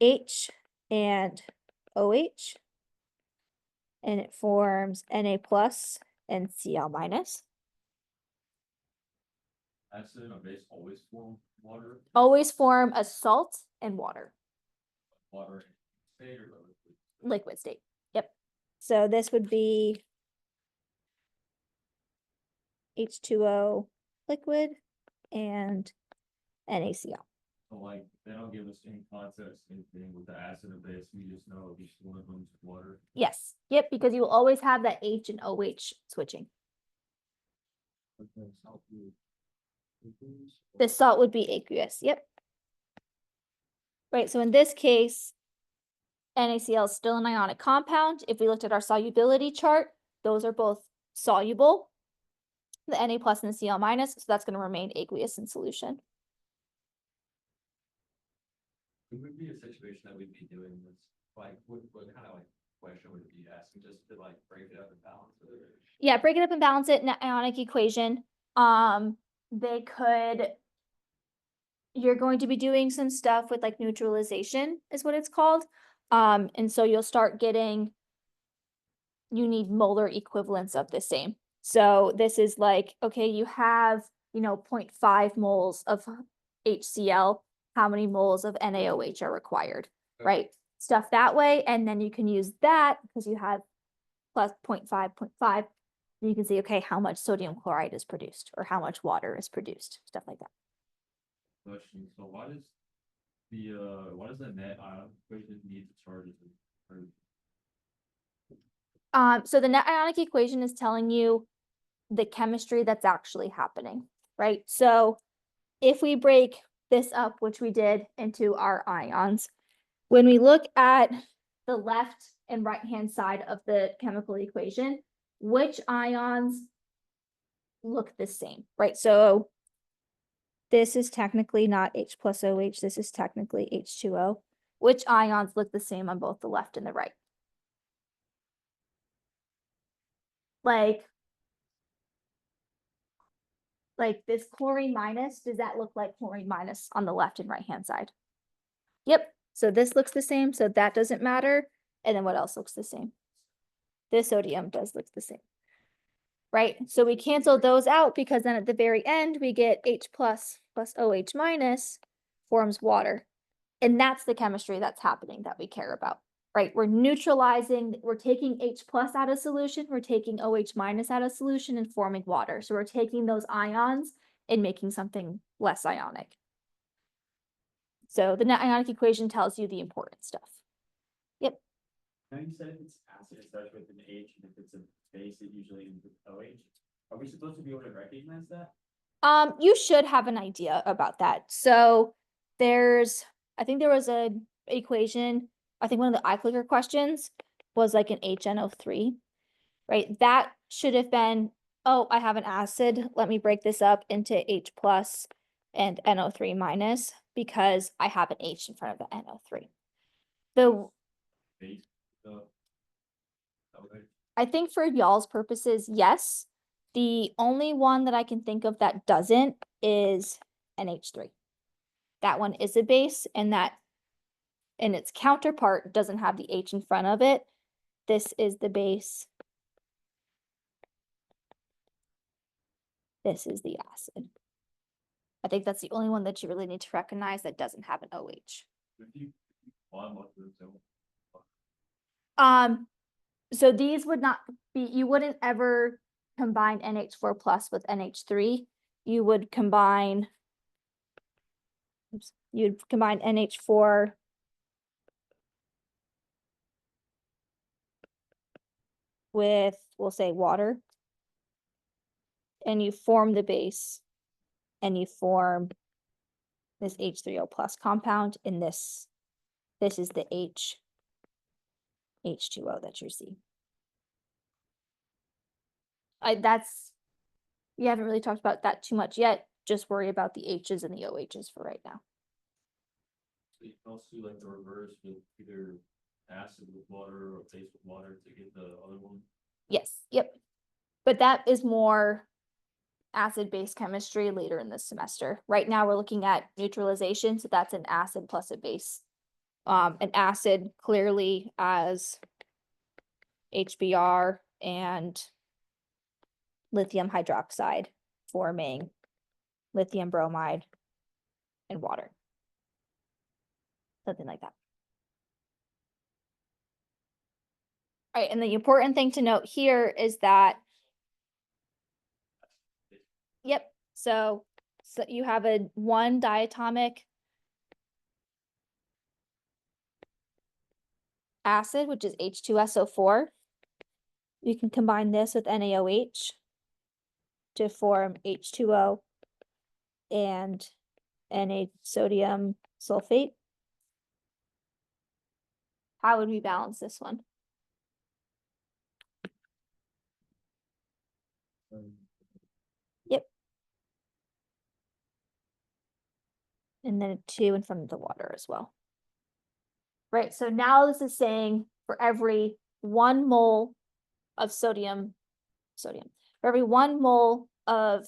[SPEAKER 1] H and OH, and it forms Na plus and Cl minus.
[SPEAKER 2] Acid and a base always form water,
[SPEAKER 1] Always form a salt and water,
[SPEAKER 2] water state or liquid.
[SPEAKER 1] liquid state. Yep. So this would be H2O liquid and NaCl.
[SPEAKER 2] So like, they don't give us any context, anything with the acid and base, we just know each one of them's water.
[SPEAKER 1] Yes. Yep, because you will always have that H and OH switching. The salt would be aqueous. Yep. Right, so in this case, NaCl is still an ionic compound. If we looked at our solubility chart, those are both soluble, the Na plus and the Cl minus, so that's going to remain aqueous in solution.
[SPEAKER 2] It would be a situation that we'd be doing this, like, what kind of like question would it be asking, just to like break it up and balance it?
[SPEAKER 1] Yeah, break it up and balance it in an ionic equation. They could, you're going to be doing some stuff with like neutralization is what it's called. And so you'll start getting, you need molar equivalents of the same. So this is like, okay, you have, 0.5 moles of HCl. How many moles of NaOH are required, right? Stuff that way. And then you can use that because you have plus 0.5. And you can see, okay, how much sodium chloride is produced or how much water is produced, stuff like that.
[SPEAKER 2] Question, so why does the net ion equation need the charges?
[SPEAKER 1] So the net ionic equation is telling you the chemistry that's actually happening, right? So if we break this up, which we did, into our ions, when we look at the left and right-hand side of the chemical equation, which ions look the same, right? So this is technically not H plus OH, this is technically H2O. Which ions look the same on both the left and the right? Like this chlorine minus, does that look like chlorine minus on the left and right-hand side? Yep, so this looks the same, so that doesn't matter. And then what else looks the same? This sodium does look the same, right? So we cancel those out because then at the very end, we get H plus OH minus forms water. And that's the chemistry that's happening that we care about, right? We're neutralizing, we're taking H plus out of solution, we're taking OH minus out of solution and forming water. So we're taking those ions and making something less ionic. So the net ionic equation tells you the important stuff. Yep.
[SPEAKER 3] Now you said if it's acid, it starts with an H, and if it's a base, it usually ends with OH. Are we supposed to be able to recognize that?
[SPEAKER 1] You should have an idea about that. So I think there was an equation, I think one of the iClicker questions was like an HNO3, right? That should have been, oh, I have an acid, let me break this up into H plus and NO3 minus, because I have an H in front of the NO3. The,
[SPEAKER 2] Base, okay.
[SPEAKER 1] I think for y'all's purposes, yes. The only one that I can think of that doesn't is NH3. That one is a base, and its counterpart doesn't have the H in front of it. This is the base. This is the acid. I think that's the only one that you really need to recognize that doesn't have an OH.
[SPEAKER 2] If you climb up to the zone,
[SPEAKER 1] So these would not be, you wouldn't ever combine NH4 plus with NH3. You would combine, you'd combine NH4 with, we'll say, water. And you form the base, and you form this H3O plus compound, and this is the H2O that you see. We haven't really talked about that too much yet. Just worry about the H's and the OH's for right now.
[SPEAKER 2] so you can also do like the reverse with either acid with water or base with water to get the other one.
[SPEAKER 1] Yes, yep. But that is more acid-base chemistry later in this semester. Right now, we're looking at neutralization, so that's an acid plus a base. An acid clearly as HBr and lithium hydroxide forming lithium bromide and water. Something like that. All right, and the important thing to note here is that, yep, so you have a 1 diatomic acid, which is H2SO4. You can combine this with NaOH to form H2O and Na sodium sulfate. How would we balance this one? Yep. And then a 2 in front of the water as well. Right, so now this is saying for every 1 mole of sodium, for every 1 mole of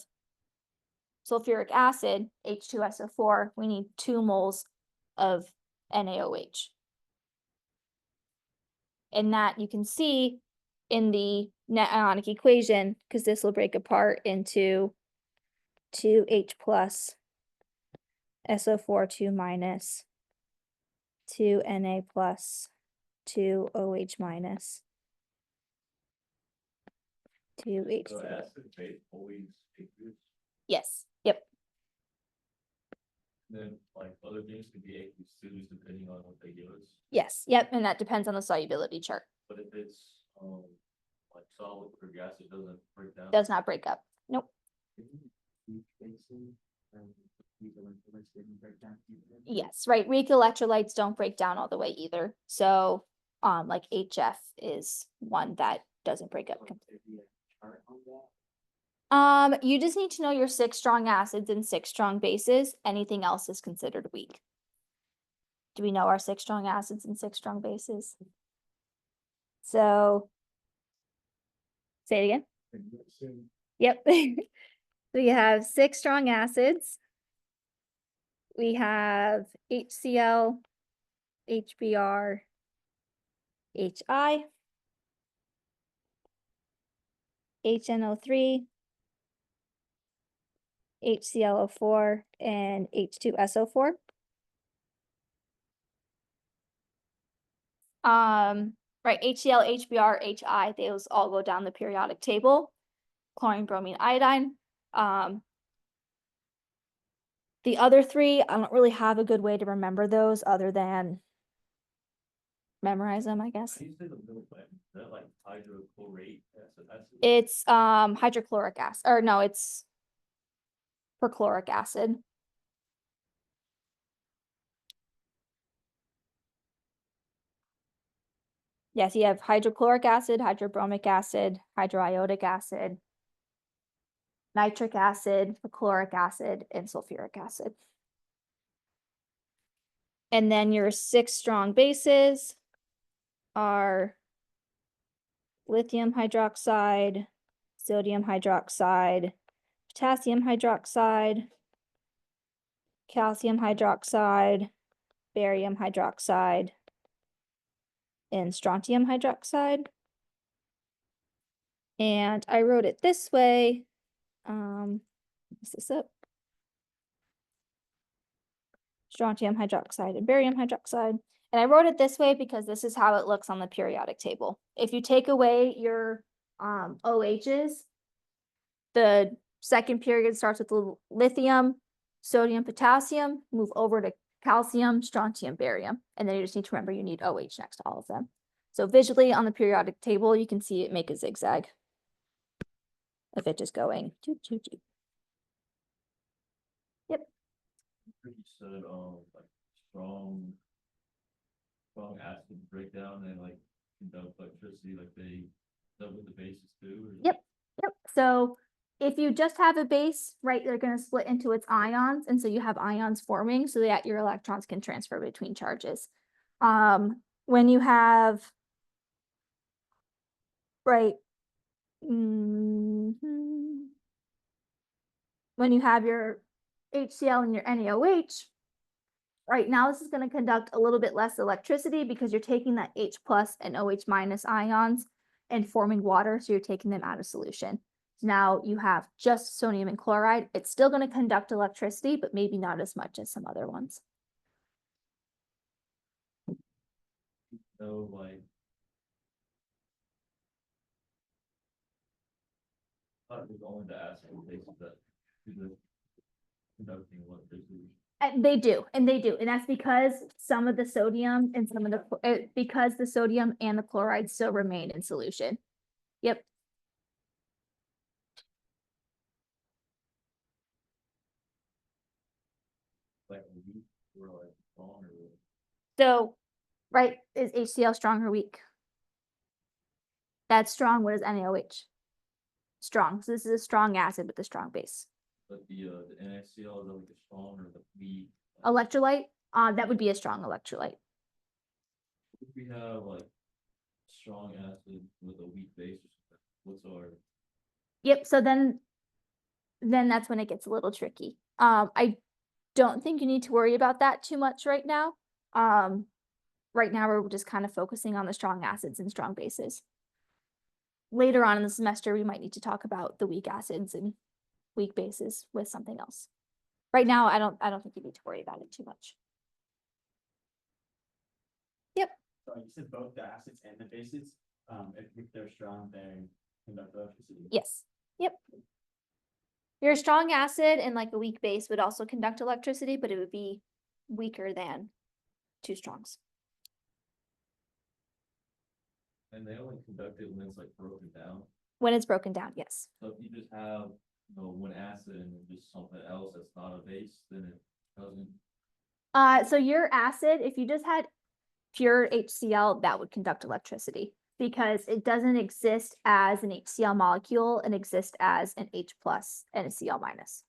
[SPEAKER 1] sulfuric acid, H2SO4, we need 2 moles of NaOH. And that you can see in the net ionic equation, because this will break apart into 2H plus, SO4, 2 minus, 2 Na plus, 2 OH minus, 2
[SPEAKER 2] So
[SPEAKER 1] H3O.
[SPEAKER 2] acid base always aqueous,
[SPEAKER 1] Yes, yep,
[SPEAKER 2] then like other things could be aqueous too, just depending on what they give us.
[SPEAKER 1] yes, yep, and that depends on the solubility chart.
[SPEAKER 2] But if it's like solid or gas, it doesn't break down.
[SPEAKER 1] Does not break up. Nope. Yes, right. Weak electrolytes don't break down all the way either. So, like HF is one that doesn't break up. You just need to know your 6 strong acids and 6 strong bases. Anything else is considered weak. Do we know our 6 strong acids and 6 strong bases? So, say it again. Yep. We have 6 strong acids. We have HCl, HBr, HI, HNO3, HClO4, and H2SO4. Right, HCl, HBr, HI, those all go down the periodic table. Chlorine, bromine, iodine. The other 3, I don't really have a good way to remember those other than memorize them, I guess.
[SPEAKER 2] How do you say the middle one? Is that like hydrochlorate acid?
[SPEAKER 1] It's hydrochloric acid, or no, it's perchloric acid. Yes, you have hydrochloric acid, hydrobromic acid, hydroiodic acid, nitric acid, perchloric acid, and sulfuric acid. And then your 6 strong bases are lithium hydroxide, sodium hydroxide, potassium hydroxide, calcium hydroxide, barium hydroxide, and strontium hydroxide. And I wrote it this way. Is this up? Strontium hydroxide and barium hydroxide. And I wrote it this way because this is how it looks on the periodic table. If you take away your OHs, the second period starts with lithium, sodium, potassium, move over to calcium, strontium, barium. And then you just need to remember you need OH next to all of them. So visually on the periodic table, you can see it make a zigzag of it just going toot, toot, toot.
[SPEAKER 2] You said, like strong acid breakdown and like conduct electricity, like they, that with the bases too? Or is it-
[SPEAKER 1] Yep. Yep. So if you just have a base, right, they're going to split into its ions. And so you have ions forming so that your electrons can transfer between charges. When you have, right, when you have your HCl and your NaOH, right now this is going to conduct a little bit less electricity because you're taking that H plus and OH minus ions and forming water. So you're taking them out of solution. Now you have just sodium and chloride. It's still going to conduct electricity, but maybe not as much as some other ones.
[SPEAKER 2] So like. Thought it was only the acid and bases that do the conducting electricity.
[SPEAKER 1] They do, and that's because some of the sodium and some of the, because the sodium and the chloride still remain in solution. Yep.
[SPEAKER 2] Like weak or like strong or.
[SPEAKER 1] So, right, is HCl strong or weak? That's strong. What is NaOH? Strong. So this is a strong acid with a strong base.
[SPEAKER 2] But the NaCl, is that like the strong or the weak?
[SPEAKER 1] Electrolyte, that would be a strong electrolyte.
[SPEAKER 2] If we have like strong acid with a weak base, what's our?
[SPEAKER 1] Yep, so then that's when it gets a little tricky. I don't think you need to worry about that too much right now. Right now we're just kind of focusing on the strong acids and strong bases. Later on in the semester, we might need to talk about the weak acids and weak bases with something else. Right now, I don't think you need to worry about it too much. Yep.
[SPEAKER 3] So you said both the acids and the bases, if they're strong, they conduct electricity.
[SPEAKER 1] Yes. Yep. Your strong acid and like a weak base would also conduct electricity, but it would be weaker than 2 strongs.
[SPEAKER 2] And they only conduct it when it's like broken down.
[SPEAKER 1] When it's broken down, yes.
[SPEAKER 2] So if you just have, one acid and just something else that's not a base, then it doesn't.
[SPEAKER 1] So your acid, if you just had pure HCl, that would conduct electricity because it doesn't exist as an HCl molecule and exists as an H plus and a Cl minus.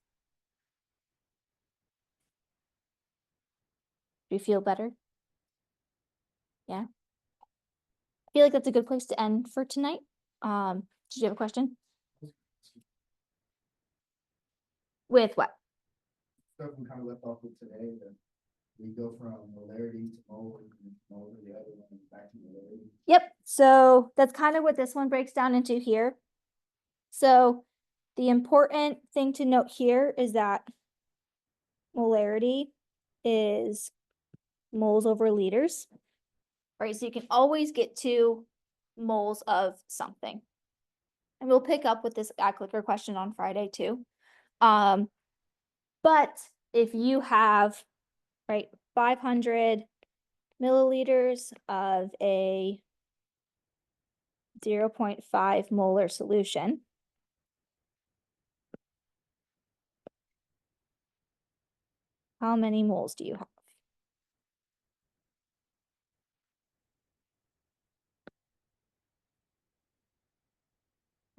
[SPEAKER 1] Do you feel better? Yeah. I feel like that's a good place to end for tonight. Did you have a question? With what?
[SPEAKER 4] Stuff we kind of left off with today, that we go from molarity to mole, and mole to the other one, back to molarity.
[SPEAKER 1] Yep, so that's kind of what this one breaks down into here. So the important thing to note here is that molarity is moles over liters, right? So you can always get to moles of something. And we'll pick up with this clicker question on Friday too. But if you have, right, 500 milliliters of a 0.5 molar solution, how many moles do you have?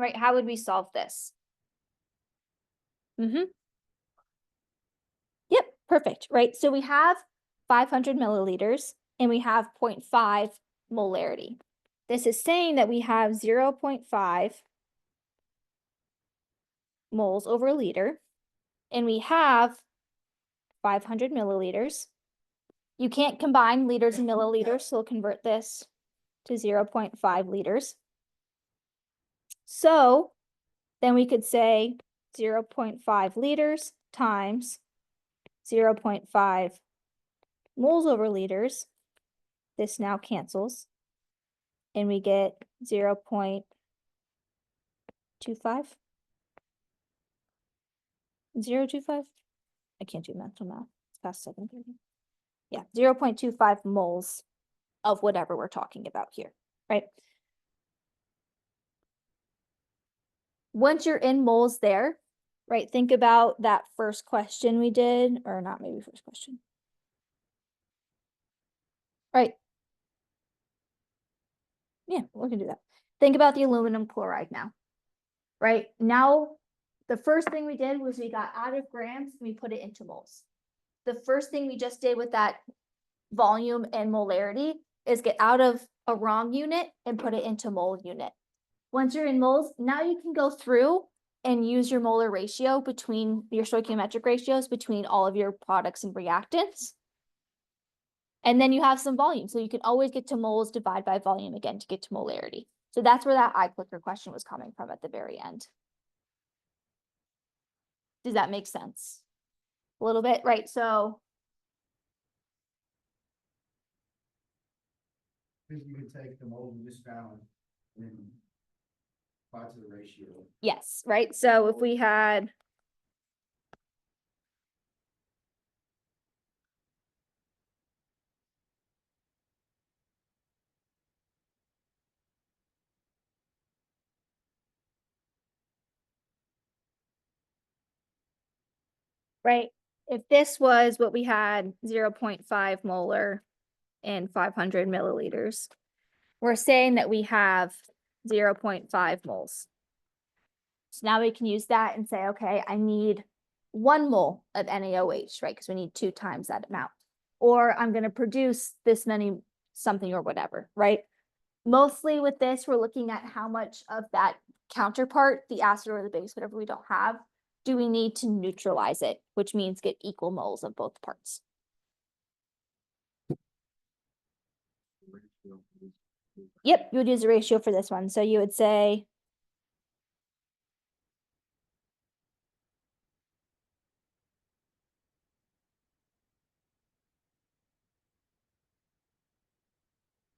[SPEAKER 1] right? How would we solve this? Mm-hmm. Yep, perfect, right? So we have 500 milliliters and we have 0.5 molarity. This is saying that we have 0.5 moles over a liter, and we have 500 milliliters. You can't combine liters and milliliters, so we'll convert this to 0.5 liters. So then we could say 0.5 liters times 0.5 moles over liters. This now cancels. And we get 0.25. 0.25? I can't do mental math. It's past 7:30. Yeah, 0.25 moles of whatever we're talking about here, right? Once you're in moles there, right, think about that first question we did, or not maybe first question. Right. Yeah, we can do that. Think about the aluminum chloride now, right? Now, the first thing we did was we got out of grams and we put it into moles. The first thing we just did with that volume and molarity is get out of a wrong unit and put it into mole unit. Once you're in moles, now you can go through and use your molar ratio between your stoichiometric ratios between all of your products and reactants. And then you have some volume. So you can always get to moles, divide by volume again to get to molarity. So that's where that iClicker question was coming from at the very end. Does that make sense? A little bit, right? So
[SPEAKER 4] Because you can take the mold we just found and apply to the ratio.
[SPEAKER 1] yes, right? So if we had right? If this was what we had 0.5 molar and 500 milliliters, we're saying that we have 0.5 moles. So now we can use that and say, okay, I need 1 mole of NaOH, right? Because we need 2 times that amount. Or I'm going to produce this many something or whatever, right? Mostly with this, we're looking at how much of that counterpart, the acid or the base, whatever we don't have, do we need to neutralize it, which means get equal moles of both parts. Yep, you would use a ratio for this one. So you would say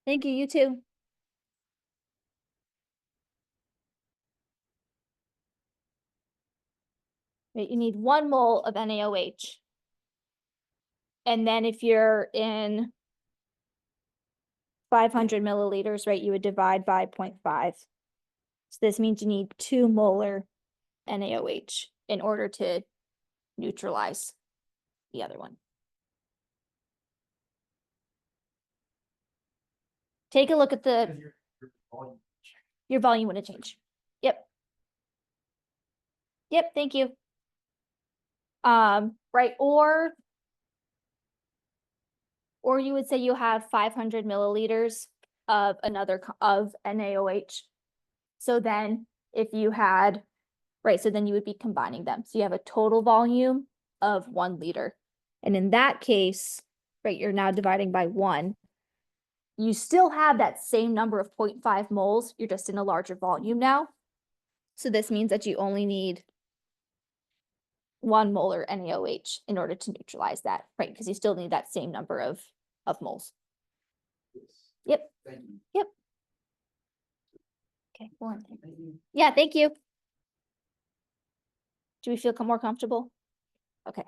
[SPEAKER 1] thank you, you too. Right, you need 1 mole of NaOH. And then if you're in 500 milliliters, right, you would divide by 0.5. So this means you need 2 molar NaOH in order to neutralize the other one. Take a look at the, your volume wouldn't change. Yep. Yep, thank you. Right, or you would say you have 500 milliliters of of NaOH. So then if you had, right, so then you would be combining them. So you have a total volume of 1 liter. And in that case, right, you're now dividing by 1. You still have that same number of 0.5 moles. You're just in a larger volume now. So this means that you only need 1 molar NaOH in order to neutralize that, right? Because you still need that same number of moles.
[SPEAKER 4] Yes.
[SPEAKER 1] Yep.
[SPEAKER 4] Thank you.
[SPEAKER 1] Yep. Okay, one.
[SPEAKER 4] Thank you.
[SPEAKER 1] Yeah, thank you. Do we feel more comfortable? Okay.